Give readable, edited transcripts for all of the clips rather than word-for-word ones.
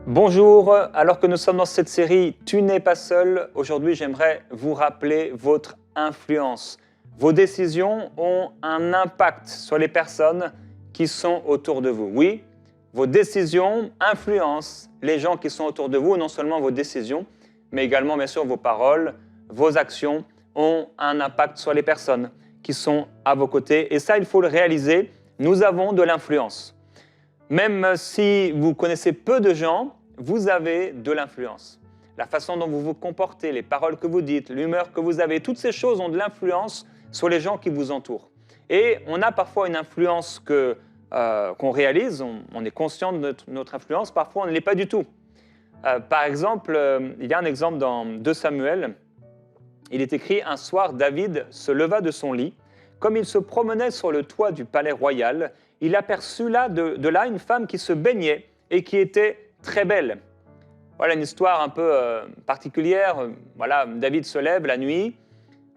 Bonjour, alors que nous sommes dans cette série « Tu n'es pas seul », aujourd'hui j'aimerais vous rappeler votre influence. Vos décisions ont un impact sur les personnes qui sont autour de vous. Oui, vos décisions influencent les gens qui sont autour de vous, non seulement vos décisions, mais également bien sûr vos paroles, vos actions ont un impact sur les personnes qui sont à vos côtés. Et ça, il faut le réaliser, nous avons de l'influence. Même si vous connaissez peu de gens, vous avez de l'influence. La façon dont vous vous comportez, les paroles que vous dites, l'humeur que vous avez, toutes ces choses ont de l'influence sur les gens qui vous entourent. Et on a parfois une influence qu'on réalise, on est conscient de notre influence, parfois on ne l'est pas du tout. Par exemple, il y a un exemple dans 2 Samuel, il est écrit « Un soir, David se leva de son lit. Comme il se promenait sur le toit du palais royal, il aperçut de là une femme qui se baignait et qui était très belle. » Voilà une histoire un peu particulière. Voilà, David se lève la nuit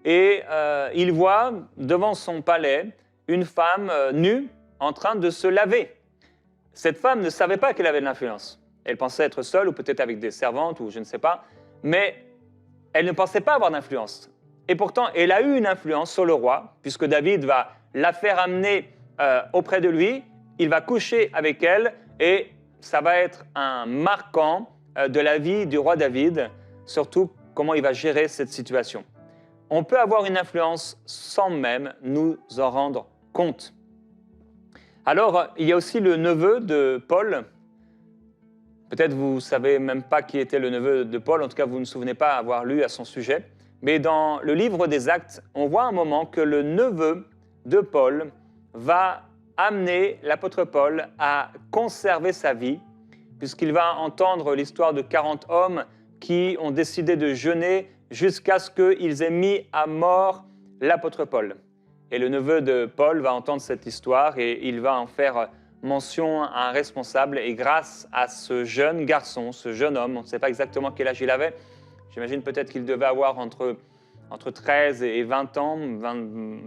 et il voit devant son palais une femme nue en train de se laver. Cette femme ne savait pas qu'elle avait de l'influence. Elle pensait être seule ou peut-être avec des servantes ou je ne sais pas, mais elle ne pensait pas avoir d'influence. Et pourtant, elle a eu une influence sur le roi, puisque David va la faire amener auprès de lui, il va coucher avec elle, et ça va être un marquant de la vie du roi David, surtout comment il va gérer cette situation. On peut avoir une influence sans même nous en rendre compte. Alors, il y a aussi le neveu de Paul. Peut-être vous ne savez même pas qui était le neveu de Paul, en tout cas vous ne vous souvenez pas avoir lu à son sujet. Mais dans le livre des Actes, on voit un moment que le neveu de Paul va amener l'apôtre Paul à conserver sa vie, puisqu'il va entendre l'histoire de 40 hommes qui ont décidé de jeûner jusqu'à ce qu'ils aient mis à mort l'apôtre Paul. Et le neveu de Paul va entendre cette histoire et il va en faire mention à un responsable. Et grâce à ce jeune garçon, ce jeune homme, on ne sait pas exactement quel âge il avait, j'imagine peut-être qu'il devait avoir entre 13 et 20 ans,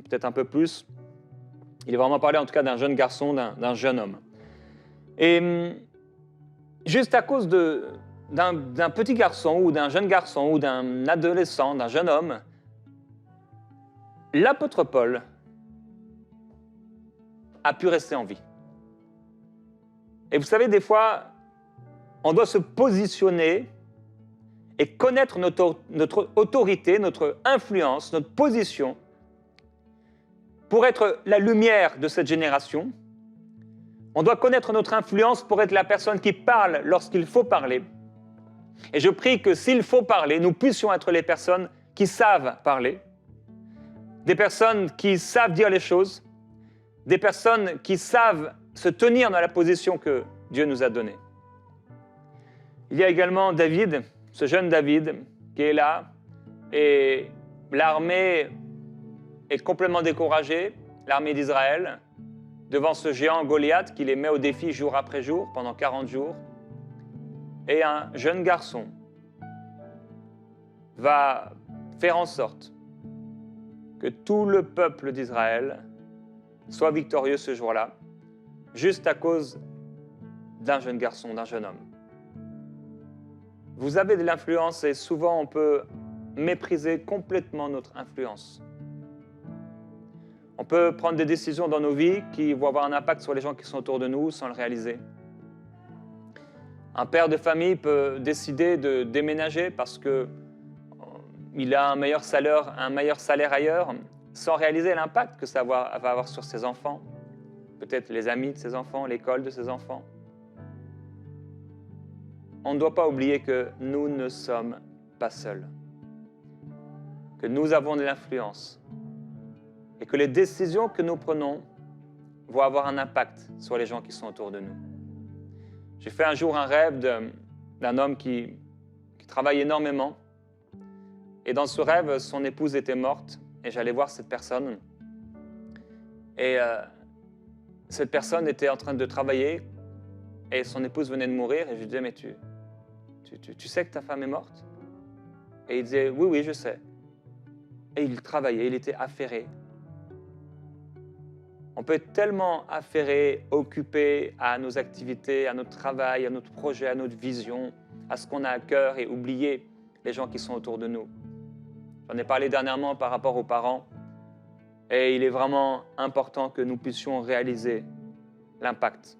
peut-être un peu plus. Il est vraiment parlé en tout cas d'un jeune garçon, d'un jeune homme. Et juste à cause d'un petit garçon ou d'un jeune garçon ou d'un adolescent, d'un jeune homme, l'apôtre Paul a pu rester en vie. Et vous savez, des fois, on doit se positionner et connaître notre autorité, notre influence, notre position pour être la lumière de cette génération. On doit connaître notre influence pour être la personne qui parle lorsqu'il faut parler. Et je prie que s'il faut parler, nous puissions être les personnes qui savent parler, des personnes qui savent dire les choses, des personnes qui savent se tenir dans la position que Dieu nous a donnée. Il y a également David, ce jeune David qui est là, et l'armée est complètement découragée, l'armée d'Israël, devant ce géant Goliath qui les met au défi jour après jour, pendant 40 jours. Et un jeune garçon va faire en sorte que tout le peuple d'Israël soit victorieux ce jour-là, juste à cause d'un jeune garçon, d'un jeune homme. Vous avez de l'influence et souvent on peut mépriser complètement notre influence. On peut prendre des décisions dans nos vies qui vont avoir un impact sur les gens qui sont autour de nous sans le réaliser. Un père de famille peut décider de déménager parce qu'il a un meilleur salaire ailleurs, sans réaliser l'impact que ça va avoir sur ses enfants, peut-être les amis de ses enfants, l'école de ses enfants. On ne doit pas oublier que nous ne sommes pas seuls, que nous avons de l'influence et que les décisions que nous prenons vont avoir un impact sur les gens qui sont autour de nous. J'ai fait un jour un rêve d'un homme qui travaille énormément et dans ce rêve, son épouse était morte et j'allais voir cette personne et cette personne était en train de travailler et son épouse venait de mourir et je lui disais « mais tu sais que ta femme est morte ?» Et il disait « oui, je sais ». Et il travaillait, il était affairé. On peut être tellement affairé, occupé à nos activités, à notre travail, à notre projet, à notre vision, à ce qu'on a à cœur et oublier les gens qui sont autour de nous. J'en ai parlé dernièrement par rapport aux parents et il est vraiment important que nous puissions réaliser l'impact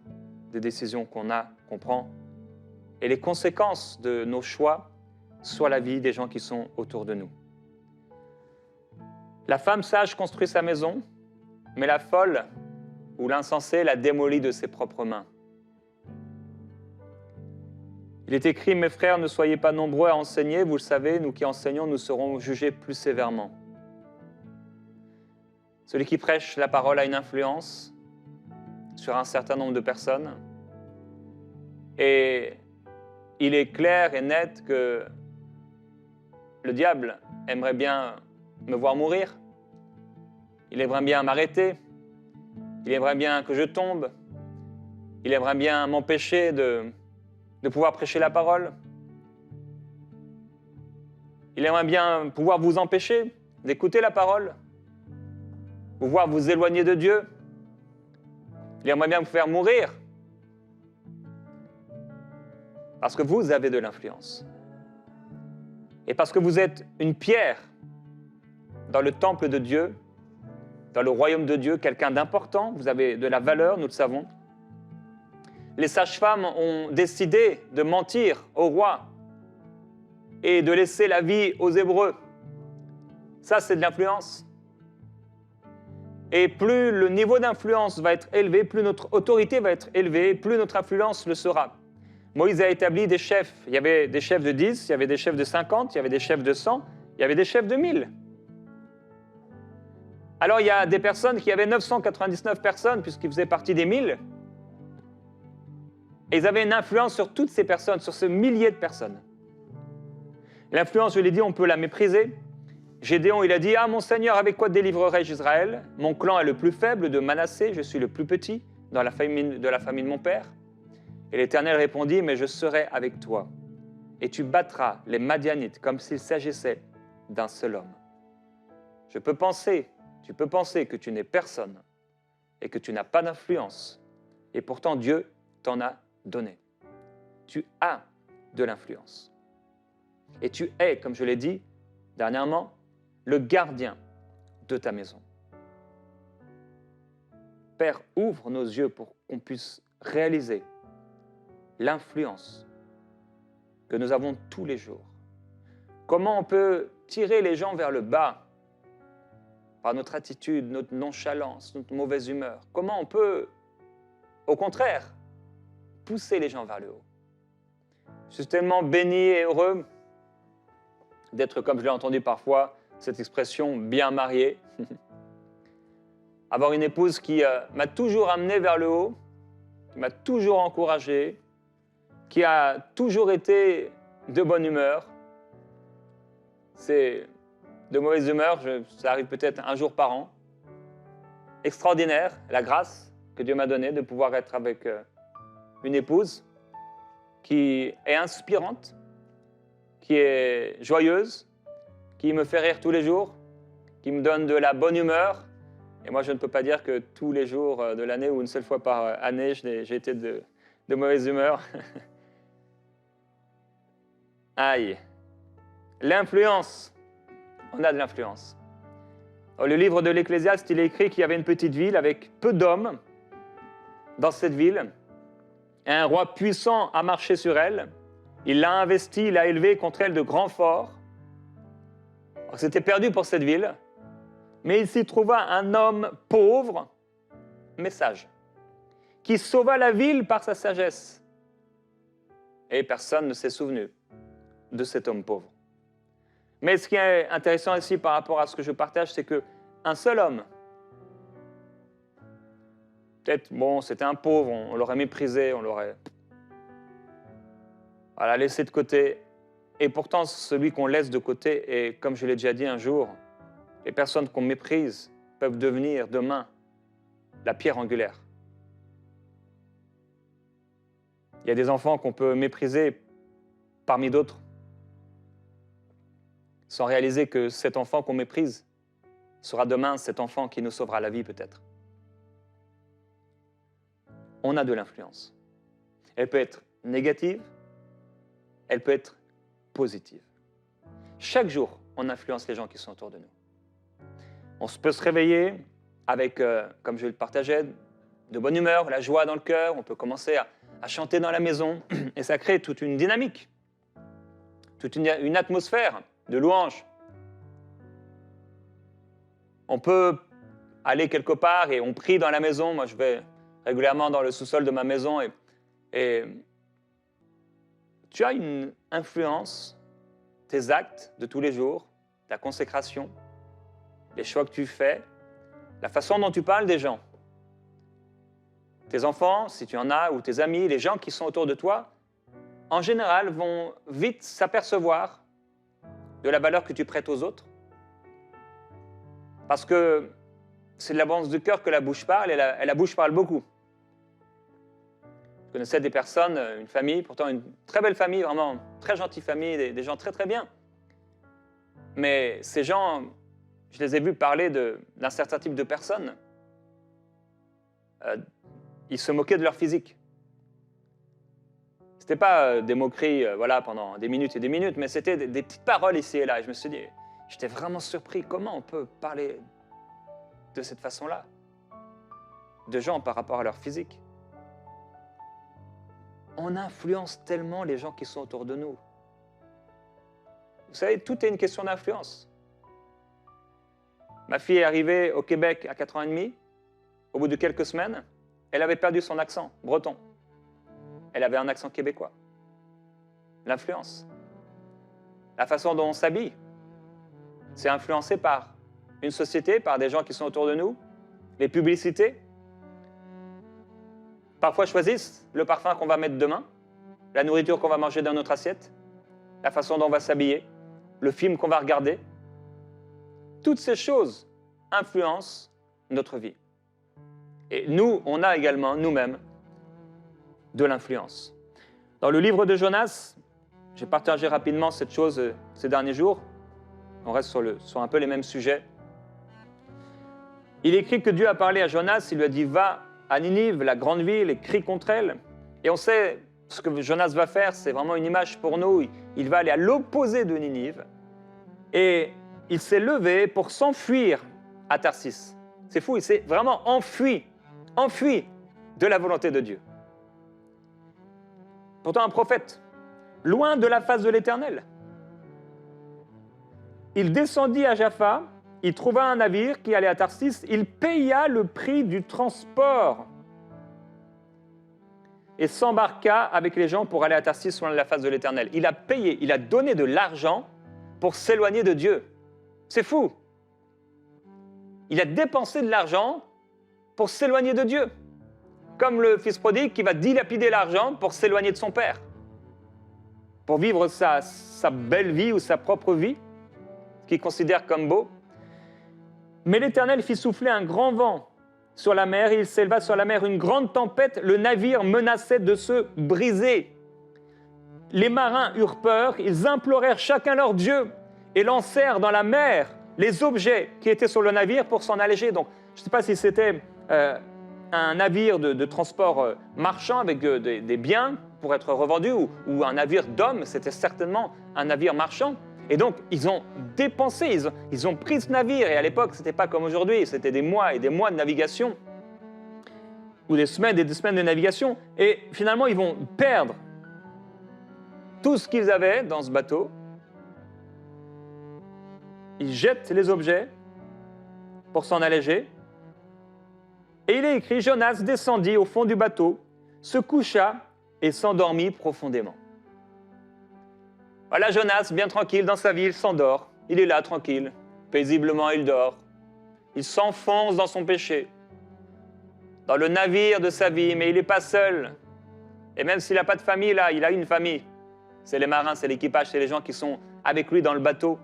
des décisions qu'on prend et les conséquences de nos choix sur la vie des gens qui sont autour de nous. La femme sage construit sa maison, mais la folle ou l'insensé la démolit de ses propres mains. Il est écrit, mes frères, ne soyez pas nombreux à enseigner, vous le savez, nous qui enseignons, nous serons jugés plus sévèrement. Celui qui prêche la parole a une influence sur un certain nombre de personnes. Et il est clair et net que le diable aimerait bien me voir mourir. Il aimerait bien m'arrêter. Il aimerait bien que je tombe. Il aimerait bien m'empêcher de pouvoir prêcher la parole. Il aimerait bien pouvoir vous empêcher d'écouter la parole, pouvoir vous éloigner de Dieu. Il aimerait bien vous faire mourir. Parce que vous avez de l'influence. Et parce que vous êtes une pierre dans le temple de Dieu, dans le royaume de Dieu, quelqu'un d'important, vous avez de la valeur, nous le savons. Les sages-femmes ont décidé de mentir au roi et de laisser la vie aux Hébreux. Ça, c'est de l'influence. Et plus le niveau d'influence va être élevé, plus notre autorité va être élevée, plus notre influence le sera. Moïse a établi des chefs. Il y avait des chefs de 10, il y avait des chefs de 50, il y avait des chefs de 100, il y avait des chefs de 1000. Alors il y a des personnes qui avaient 999 personnes puisqu'ils faisaient partie des 1000. Et ils avaient une influence sur toutes ces personnes, sur ce millier de personnes. L'influence, je l'ai dit, on peut la mépriser. Gédéon, il a dit, « Ah, mon Seigneur, avec quoi délivrerai-je Israël? Mon clan est le plus faible de Manassé, je suis le plus petit de la famille de mon père. » Et l'Éternel répondit, « Mais je serai avec toi, et tu battras les Madianites comme s'il s'agissait d'un seul homme. » Tu peux penser que tu n'es personne et que tu n'as pas d'influence, et pourtant Dieu t'en a donné. Tu as de l'influence. Et tu es, comme je l'ai dit dernièrement, le gardien de ta maison. Père, ouvre nos yeux pour qu'on puisse réaliser l'influence que nous avons tous les jours. Comment on peut tirer les gens vers le bas par notre attitude, notre nonchalance, notre mauvaise humeur. Comment on peut, au contraire, pousser les gens vers le haut. Je suis tellement béni et heureux d'être, comme je l'ai entendu parfois, cette expression bien marié. Avoir une épouse qui m'a toujours amené vers le haut, qui m'a toujours encouragé, qui a toujours été de bonne humeur. C'est de mauvaise humeur, ça arrive peut-être un jour par an. Extraordinaire, la grâce que Dieu m'a donnée de pouvoir être avec une épouse qui est inspirante, qui est joyeuse, qui me fait rire tous les jours, qui me donne de la bonne humeur. Et moi, je ne peux pas dire que tous les jours de l'année ou une seule fois par année, j'ai été de mauvaise humeur. Aïe. L'influence. On a de l'influence. Dans le livre de l'Ecclésiaste, il est écrit qu'il y avait une petite ville avec peu d'hommes dans cette ville. Et un roi puissant a marché sur elle. Il l'a investie, il a élevé contre elle de grands forts. Alors, c'était perdu pour cette ville. Mais il s'y trouva un homme pauvre, mais sage, qui sauva la ville par sa sagesse. Et personne ne s'est souvenu de cet homme pauvre. Mais ce qui est intéressant ici par rapport à ce que je partage, c'est qu'un seul homme, peut-être, bon, c'était un pauvre, on l'aurait méprisé, on l'aurait laissé de côté. Et pourtant, celui qu'on laisse de côté, et comme je l'ai déjà dit un jour, les personnes qu'on méprise peuvent devenir demain la pierre angulaire. Il y a des enfants qu'on peut mépriser parmi d'autres, sans réaliser que cet enfant qu'on méprise sera demain cet enfant qui nous sauvera la vie peut-être. on a de l'influence. Elle peut être négative, elle peut être positive. Chaque jour, on influence les gens qui sont autour de nous. On peut se réveiller avec, comme je le partageais, de bonne humeur, la joie dans le cœur. On peut commencer à chanter dans la maison et ça crée toute une dynamique, toute une atmosphère de louange. On peut aller quelque part et on prie dans la maison. Moi, je vais régulièrement dans le sous-sol de ma maison et tu as une influence, tes actes de tous les jours, ta consécration, les choix que tu fais, la façon dont tu parles des gens. Tes enfants, si tu en as, ou tes amis, les gens qui sont autour de toi, en général, vont vite s'apercevoir de la valeur que tu prêtes aux autres. Parce que c'est de l'abondance du cœur que la bouche parle, et la bouche parle beaucoup. Je connaissais des personnes, une famille, pourtant une très belle famille, vraiment très gentille famille, des gens très très bien. Mais ces gens, je les ai vus parler d'un certain type de personnes. Ils se moquaient de leur physique. Ce n'était pas des moqueries pendant des minutes et des minutes, mais c'était des petites paroles ici et là. Et je me suis dit, j'étais vraiment surpris, comment on peut parler de cette façon-là de gens par rapport à leur physique. On influence tellement les gens qui sont autour de nous. Vous savez, tout est une question d'influence. Ma fille est arrivée au Québec à 4 ans et demi. Au bout de quelques semaines, elle avait perdu son accent breton. Elle avait un accent québécois. L'influence. La façon dont on s'habille, c'est influencé par une société, par des gens qui sont autour de nous. Les publicités, parfois choisissent le parfum qu'on va mettre demain, la nourriture qu'on va manger dans notre assiette, la façon dont on va s'habiller, le film qu'on va regarder. Toutes ces choses influencent notre vie. Et nous, on a également, nous-mêmes, de l'influence. Dans le livre de Jonas, j'ai partagé rapidement cette chose ces derniers jours. On reste sur un peu les mêmes sujets. Il écrit que Dieu a parlé à Jonas, il lui a dit « Va à Ninive, la grande ville, et crie contre elle ». Et on sait ce que Jonas va faire, c'est vraiment une image pour nous. Il va aller à l'opposé de Ninive. Et il s'est levé pour s'enfuir à Tarsis. C'est fou, il s'est vraiment enfui de la volonté de Dieu. Pourtant un prophète, loin de la face de l'Éternel. Il descendit à Jaffa, il trouva un navire qui allait à Tarsis, il paya le prix du transport et s'embarqua avec les gens pour aller à Tarsis loin de la face de l'Éternel. Il a payé, il a donné de l'argent pour s'éloigner de Dieu. C'est fou. Il a dépensé de l'argent pour s'éloigner de Dieu. Comme le fils prodigue qui va dilapider l'argent pour s'éloigner de son père. Pour vivre sa belle vie ou sa propre vie, qu'il considère comme beau. Mais l'Éternel fit souffler un grand vent sur la mer, et il s'éleva sur la mer une grande tempête, le navire menaçait de se briser. Les marins eurent peur, ils implorèrent chacun leur Dieu et lancèrent dans la mer les objets qui étaient sur le navire pour s'en alléger. Donc, je ne sais pas si c'était un navire de transport marchand avec des biens pour être revendus ou un navire d'hommes, c'était certainement un navire marchand. Et donc, ils ont dépensé, ils ont pris ce navire. Et à l'époque, ce n'était pas comme aujourd'hui, c'était des mois et des mois de navigation, ou des semaines et des semaines de navigation. Et finalement, ils vont perdre tout ce qu'ils avaient dans ce bateau. Ils jettent les objets pour s'en alléger. Et il est écrit, Jonas descendit au fond du bateau, se coucha et s'endormit profondément. Voilà Jonas, bien tranquille dans sa vie, il s'endort. Il est là, tranquille, paisiblement il dort. Il s'enfonce dans son péché, dans le navire de sa vie, mais il n'est pas seul. Et même s'il n'a pas de famille là, il a une famille. C'est les marins, c'est l'équipage, c'est les gens qui sont avec lui dans le bateau.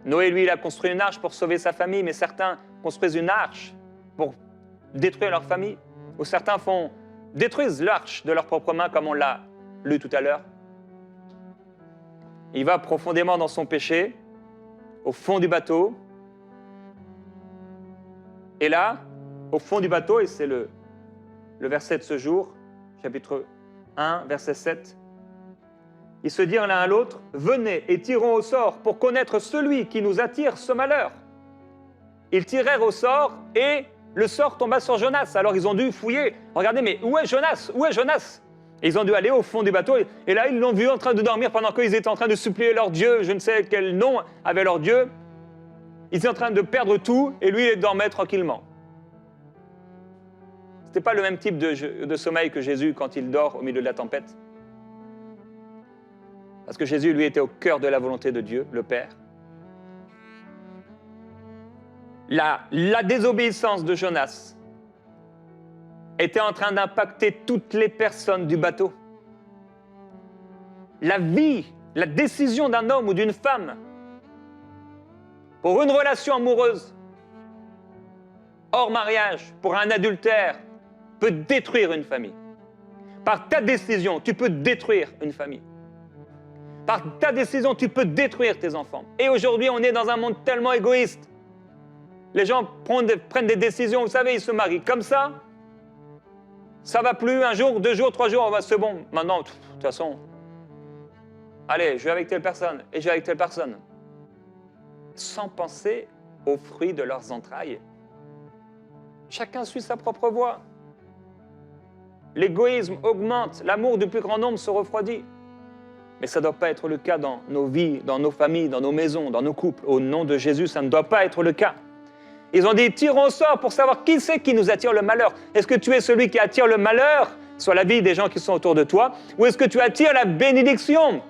Noé, lui, il a construit une arche pour sauver sa famille, mais certains construisent une arche pour détruire leur famille. Ou certains détruisent l'arche de leurs propres mains, comme on l'a lu tout à l'heure. Il va profondément dans son péché, au fond du bateau. Et là, au fond du bateau, et c'est le le verset de ce jour, chapitre 1, verset 7. Ils se dirent l'un à l'autre, « Venez et tirons au sort pour connaître celui qui nous attire ce malheur. » Ils tirèrent au sort et le sort tomba sur Jonas. Alors ils ont dû fouiller. Regardez, mais où est Jonas? Où est Jonas? Et ils ont dû aller au fond du bateau. Et là, ils l'ont vu en train de dormir pendant qu'ils étaient en train de supplier leur Dieu. Je ne sais quel nom avait leur Dieu. Ils étaient en train de perdre tout et lui, il dormait tranquillement. Ce n'était pas le même type de sommeil que Jésus quand il dort au milieu de la tempête. Parce que Jésus, lui, était au cœur de la volonté de Dieu, le Père. La désobéissance de Jonas était en train d'impacter toutes les personnes du bateau. La vie, la décision d'un homme ou d'une femme pour une relation amoureuse, hors mariage, pour un adultère, peut détruire une famille. Par ta décision, tu peux détruire une famille. Par ta décision, tu peux détruire tes enfants. Et aujourd'hui, on est dans un monde tellement égoïste. Les gens prennent des décisions, vous savez, ils se marient comme ça. Ça va plus, un jour, 2 jours, 3 jours, c'est bon. Maintenant, de toute façon, allez, je vais avec telle personne, et je vais avec telle personne. Sans penser aux fruits de leurs entrailles. Chacun suit sa propre voie. L'égoïsme augmente, l'amour du plus grand nombre se refroidit. Mais ça ne doit pas être le cas dans nos vies, dans nos familles, dans nos maisons, dans nos couples. Au nom de Jésus, ça ne doit pas être le cas. Ils ont dit, tirons au sort pour savoir qui c'est qui nous attire le malheur. Est-ce que tu es celui qui attire le malheur sur la vie des gens qui sont autour de toi? Ou est-ce que tu attires la bénédiction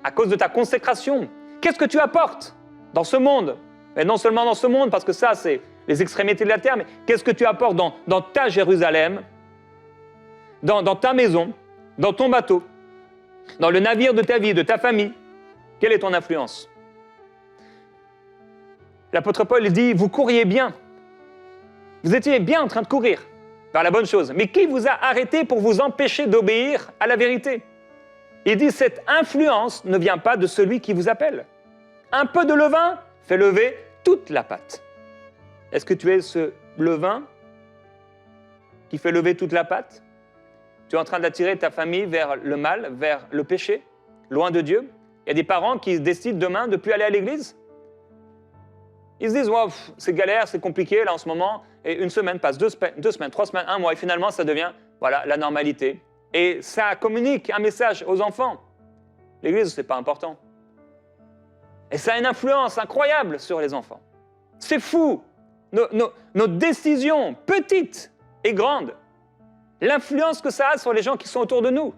à cause de ta consécration? Qu'est-ce que tu apportes dans ce monde? Et non seulement dans ce monde, parce que ça, c'est les extrémités de la terre, mais qu'est-ce que tu apportes dans ta Jérusalem, dans ta maison, dans ton bateau, dans le navire de ta vie, de ta famille? Quelle est ton influence? L'apôtre Paul dit, vous couriez bien. Vous étiez bien en train de courir vers la bonne chose. Mais qui vous a arrêté pour vous empêcher d'obéir à la vérité? Il dit, cette influence ne vient pas de celui qui vous appelle. Un peu de levain fait lever toute la pâte. Est-ce que tu es ce levain qui fait lever toute la pâte? Tu es en train d'attirer ta famille vers le mal, vers le péché, loin de Dieu. Il y a des parents qui décident demain de ne plus aller à l'église. Ils se disent, wow, c'est galère, c'est compliqué là en ce moment, et une semaine passe, 2 semaines, 3 semaines, 1 mois, et finalement ça devient voilà, la normalité. Et ça communique un message aux enfants. L'église, ce n'est pas important. Et ça a une influence incroyable sur les enfants. C'est fou. Nos décisions, petites et grandes, l'influence que ça a sur les gens qui sont autour de nous.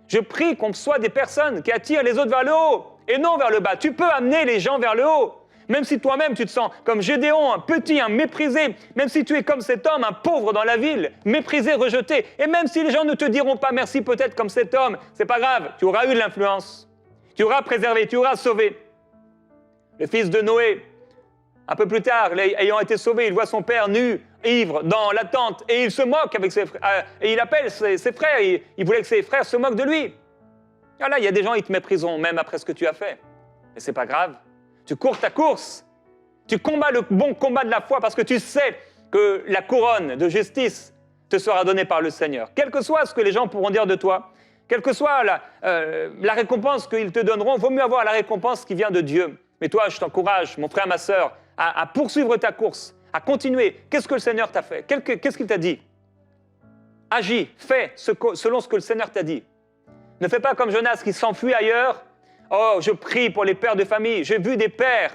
Je prie qu'on soit des personnes qui attirent les autres vers le haut et non vers le bas. Tu peux amener les gens vers le haut. Même si toi-même tu te sens comme Gédéon, un petit, un méprisé, même si tu es comme cet homme, un pauvre dans la ville, méprisé, rejeté, et même si les gens ne te diront pas merci peut-être comme cet homme, c'est pas grave, tu auras eu de l'influence, tu auras préservé, tu auras sauvé. Le fils de Noé, un peu plus tard, ayant été sauvé, il voit son père nu, ivre, dans la tente, et il se moque avec ses frères, et il appelle ses frères, il voulait que ses frères se moquent de lui. Voilà, il y a des gens, ils te mépriseront même après ce que tu as fait, mais c'est pas grave. Tu cours ta course, tu combats le bon combat de la foi parce que tu sais que la couronne de justice te sera donnée par le Seigneur. Quel que soit ce que les gens pourront dire de toi, quelle que soit la récompense qu'ils te donneront, il vaut mieux avoir la récompense qui vient de Dieu. Mais toi, je t'encourage, mon frère, ma sœur, à poursuivre ta course, à continuer. Qu'est-ce que le Seigneur t'a fait? Qu'est-ce qu'il t'a dit? Agis, fais selon ce que le Seigneur t'a dit. Ne fais pas comme Jonas qui s'enfuit ailleurs. Oh, je prie pour les pères de famille. J'ai vu des pères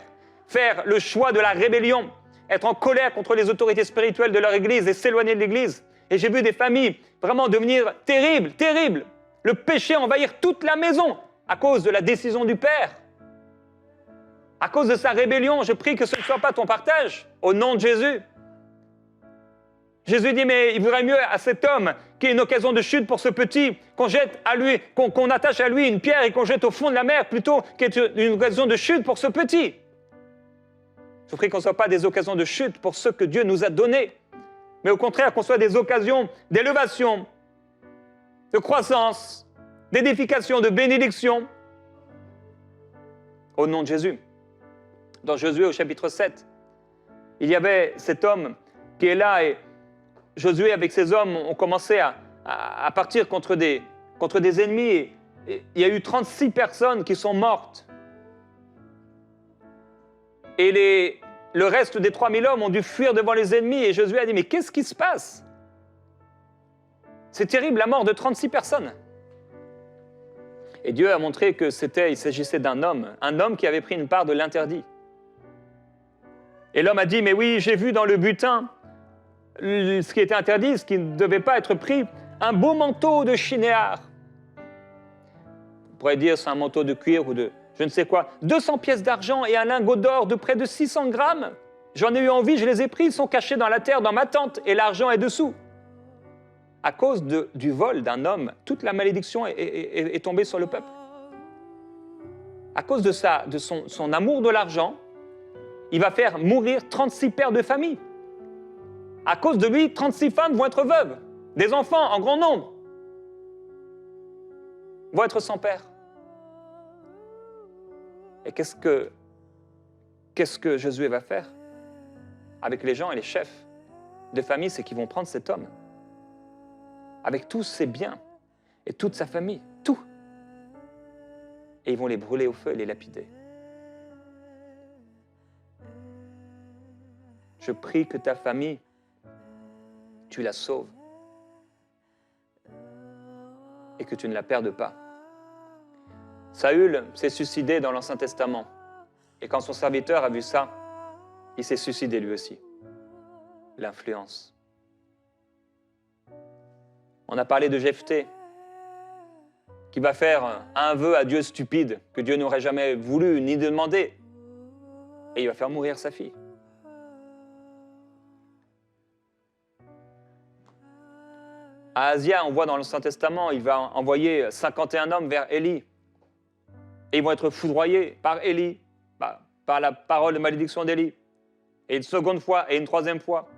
faire le choix de la rébellion, être en colère contre les autorités spirituelles de leur église et s'éloigner de l'église. Et j'ai vu des familles vraiment devenir terribles, terribles. Le péché envahir toute la maison à cause de la décision du père. À cause de sa rébellion, je prie que ce ne soit pas ton partage, au nom de Jésus. Jésus dit, mais il vaudrait mieux à cet homme qui est une occasion de chute pour ce petit, qu'on jette à lui, qu'on attache à lui une pierre et qu'on jette au fond de la mer, plutôt qu'une occasion de chute pour ce petit. Je prie qu'on ne soit pas des occasions de chute pour ce que Dieu nous a donné, mais au contraire qu'on soit des occasions d'élévation, de croissance, d'édification, de bénédiction, au nom de Jésus. Dans Josué au chapitre 7, il y avait cet homme qui est là et Josué, avec ses hommes, ont commencé à partir contre des ennemis. Et il y a eu 36 personnes qui sont mortes. Et le reste des 3000 hommes ont dû fuir devant les ennemis. Et Josué a dit, mais qu'est-ce qui se passe? C'est terrible, la mort de 36 personnes. Et Dieu a montré que il s'agissait d'un homme qui avait pris une part de l'interdit. Et l'homme a dit, mais oui, j'ai vu dans le butin ce qui était interdit, ce qui ne devait pas être pris, un beau manteau de chinéar. On pourrait dire c'est un manteau de cuir ou de je ne sais quoi. 200 pièces d'argent et un lingot d'or de près de 600 grammes. J'en ai eu envie, je les ai pris, ils sont cachés dans la terre, dans ma tente, et l'argent est dessous. À cause du vol d'un homme, toute la malédiction est tombée sur le peuple. À cause de son amour de l'argent, il va faire mourir 36 pères de famille. À cause de lui, 36 femmes vont être veuves. Des enfants en grand nombre vont être sans père. Et qu'est-ce que Josué va faire avec les gens et les chefs de famille? C'est qu'ils vont prendre cet homme avec tous ses biens et toute sa famille, tout. Et ils vont les brûler au feu et les lapider. Je prie que ta famille, tu la sauves et que tu ne la perdes pas. Saül s'est suicidé dans l'Ancien Testament. Et quand son serviteur a vu ça, il s'est suicidé lui aussi. L'influence. On a parlé de Jephthé, qui va faire un vœu à Dieu stupide, que Dieu n'aurait jamais voulu ni demandé. Et il va faire mourir sa fille. À Asia, on voit dans l'Ancien Testament, il va envoyer 51 hommes vers Élie. Et ils vont être foudroyés par Élie, par la parole de malédiction d'Élie. Et une seconde fois, et une troisième fois.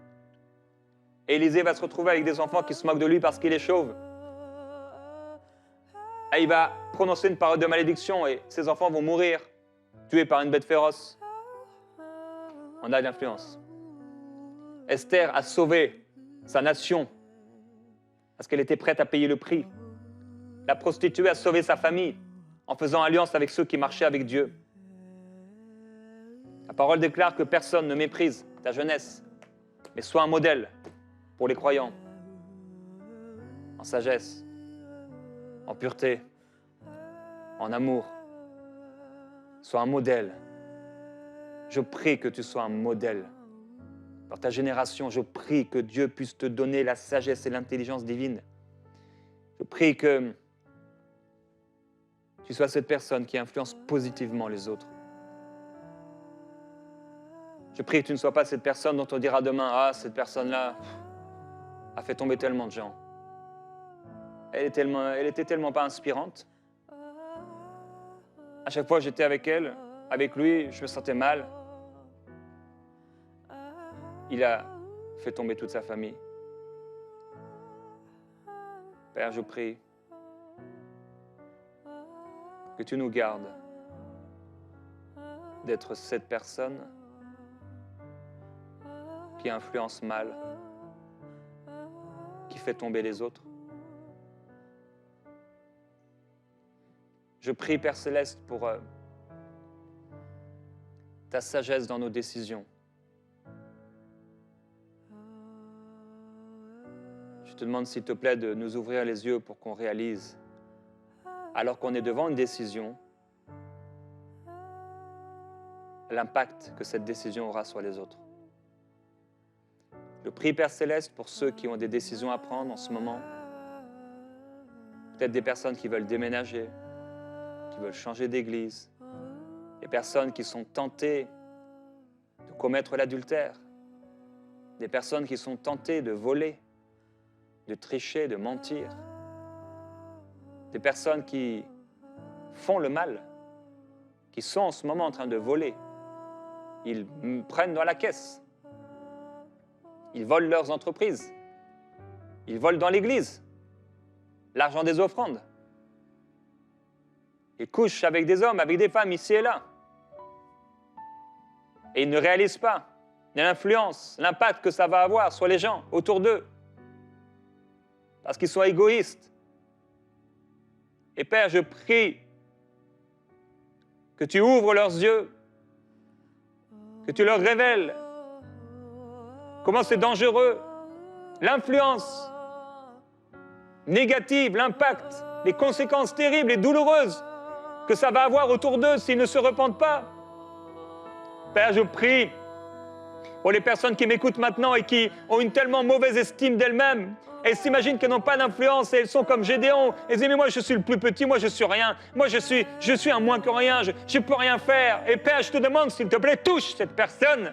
Élisée va se retrouver avec des enfants qui se moquent de lui parce qu'il est chauve. Et il va prononcer une parole de malédiction et ses enfants vont mourir, tués par une bête féroce. On a de l'influence. Esther a sauvé sa nation parce qu'elle était prête à payer le prix. La prostituée a sauvé sa famille en faisant alliance avec ceux qui marchaient avec Dieu. La parole déclare que personne ne méprise ta jeunesse, mais sois un modèle pour les croyants, en sagesse, en pureté, en amour. Sois un modèle. Je prie que tu sois un modèle. Dans ta génération, je prie que Dieu puisse te donner la sagesse et l'intelligence divine. Je prie que tu sois cette personne qui influence positivement les autres. Je prie que tu ne sois pas cette personne dont on dira demain « Ah, cette personne-là a fait tomber tellement de gens. Elle était tellement pas inspirante. À chaque fois que j'étais avec elle, avec lui, je me sentais mal. Il a fait tomber toute sa famille. Père, je prie que tu nous gardes d'être cette personne qui influence mal, qui fait tomber les autres. Je prie, Père Céleste, pour ta sagesse dans nos décisions. Je te demande, s'il te plaît, de nous ouvrir les yeux pour qu'on réalise, alors qu'on est devant une décision, l'impact que cette décision aura sur les autres. Je prie, Père Céleste, pour ceux qui ont des décisions à prendre en ce moment. Peut-être des personnes qui veulent déménager, qui veulent changer d'église. Des personnes qui sont tentées de commettre l'adultère. Des personnes qui sont tentées de voler, de tricher, de mentir. Des personnes qui font le mal, qui sont en ce moment en train de voler. Ils prennent dans la caisse. Ils volent leurs entreprises. Ils volent dans l'église l'argent des offrandes. Ils couchent avec des hommes, avec des femmes, ici et là. Et ils ne réalisent pas l'influence, l'impact que ça va avoir sur les gens autour d'eux. parce qu'ils sont égoïstes. Et Père, je prie que tu ouvres leurs yeux, que tu leur révèles comment c'est dangereux, l'influence négative, l'impact, les conséquences terribles et douloureuses que ça va avoir autour d'eux s'ils ne se repentent pas. Père, je prie pour les personnes qui m'écoutent maintenant et qui ont une tellement mauvaise estime d'elles-mêmes. Elles s'imaginent qu'elles n'ont pas d'influence et elles sont comme Gédéon. Elles disent, mais moi je suis le plus petit, moi je suis rien, moi je suis un moins que rien, je ne peux rien faire. Et Père, je te demande, s'il te plaît, touche cette personne.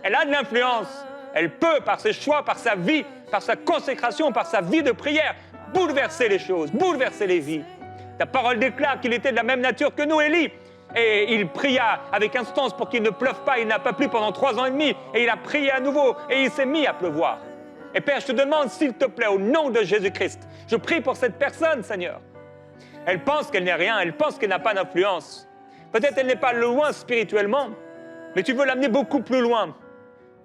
Elle a de l'influence. Elle peut, par ses choix, par sa vie, par sa consécration, par sa vie de prière, bouleverser les choses, bouleverser les vies. Ta parole déclare qu'il était de la même nature que nous, Élie. Et il pria avec instance pour qu'il ne pleuve pas. Il n'a pas plu pendant 3 ans et demi. Et il a prié à nouveau. Et il s'est mis à pleuvoir. Et Père, je te demande, s'il te plaît, au nom de Jésus-Christ, je prie pour cette personne, Seigneur. Elle pense qu'elle n'est rien. Elle pense qu'elle n'a pas d'influence. Peut-être elle n'est pas loin spirituellement, mais tu veux l'amener beaucoup plus loin.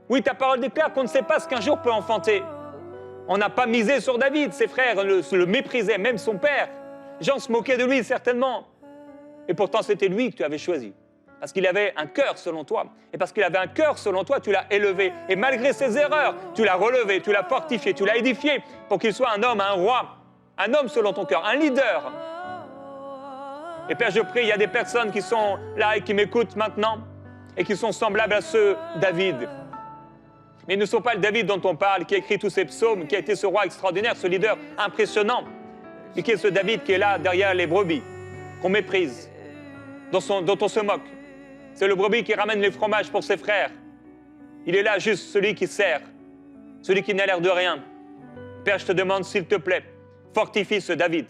Oui, ta parole déclare qu'on ne sait pas ce qu'un jour peut enfanter. On n'a pas misé sur David. Ses frères le méprisaient, même son père. Les gens se moquaient de lui, certainement. Et pourtant, c'était lui que tu avais choisi. Parce qu'il avait un cœur selon toi. Et parce qu'il avait un cœur selon toi, tu l'as élevé. Et malgré ses erreurs, tu l'as relevé, tu l'as fortifié, tu l'as édifié pour qu'il soit un homme, un roi, un homme selon ton cœur, un leader. Et Père, je prie, il y a des personnes qui sont là et qui m'écoutent maintenant et qui sont semblables à ceux David. Mais ils ne sont pas le David dont on parle, qui a écrit tous ces psaumes, qui a été ce roi extraordinaire, ce leader impressionnant. Et qui est ce David qui est là, derrière les brebis, qu'on méprise, dont on se moque. C'est le brebis qui ramène les fromages pour ses frères. Il est là juste celui qui sert, celui qui n'a l'air de rien. Père, je te demande, s'il te plaît, fortifie ce David,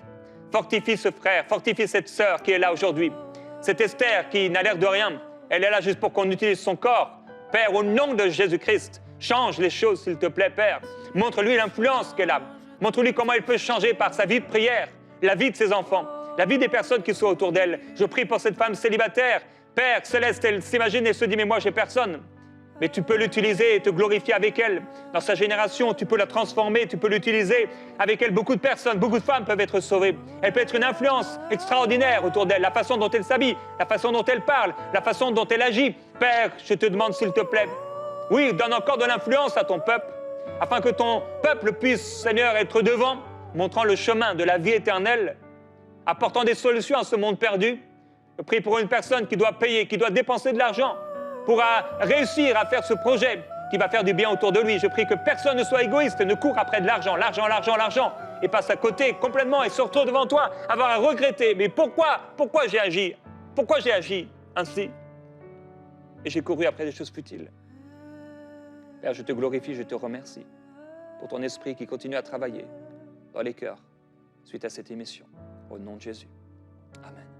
fortifie ce frère, fortifie cette sœur qui est là aujourd'hui. Cette Esther qui n'a l'air de rien, elle est là juste pour qu'on utilise son corps. Père, au nom de Jésus-Christ, change les choses, s'il te plaît, Père. Montre-lui l'influence qu'elle a. Montre-lui comment elle peut changer par sa vie de prière, la vie de ses enfants, la vie des personnes qui sont autour d'elle. Je prie pour cette femme célibataire. Père céleste, elle s'imagine et se dit, mais moi, j'ai personne. Mais tu peux l'utiliser et te glorifier avec elle. Dans sa génération, tu peux la transformer, tu peux l'utiliser. Avec elle, beaucoup de personnes, beaucoup de femmes peuvent être sauvées. Elle peut être une influence extraordinaire autour d'elle. La façon dont elle s'habille, la façon dont elle parle, la façon dont elle agit. Père, je te demande, s'il te plaît, oui, donne encore de l'influence à ton peuple, afin que ton peuple puisse, Seigneur, être devant, montrant le chemin de la vie éternelle, apportant des solutions à ce monde perdu. Je prie pour une personne qui doit payer, qui doit dépenser de l'argent pour réussir à faire ce projet qui va faire du bien autour de lui. Je prie que personne ne soit égoïste, ne court après de l'argent, et passe à côté complètement et se retrouve devant toi, avoir à regretter. Mais pourquoi j'ai agi? Pourquoi j'ai agi ainsi? Et j'ai couru après des choses futiles. Père, je te glorifie, je te remercie pour ton esprit qui continue à travailler dans les cœurs suite à cette émission. Au nom de Jésus. Amen.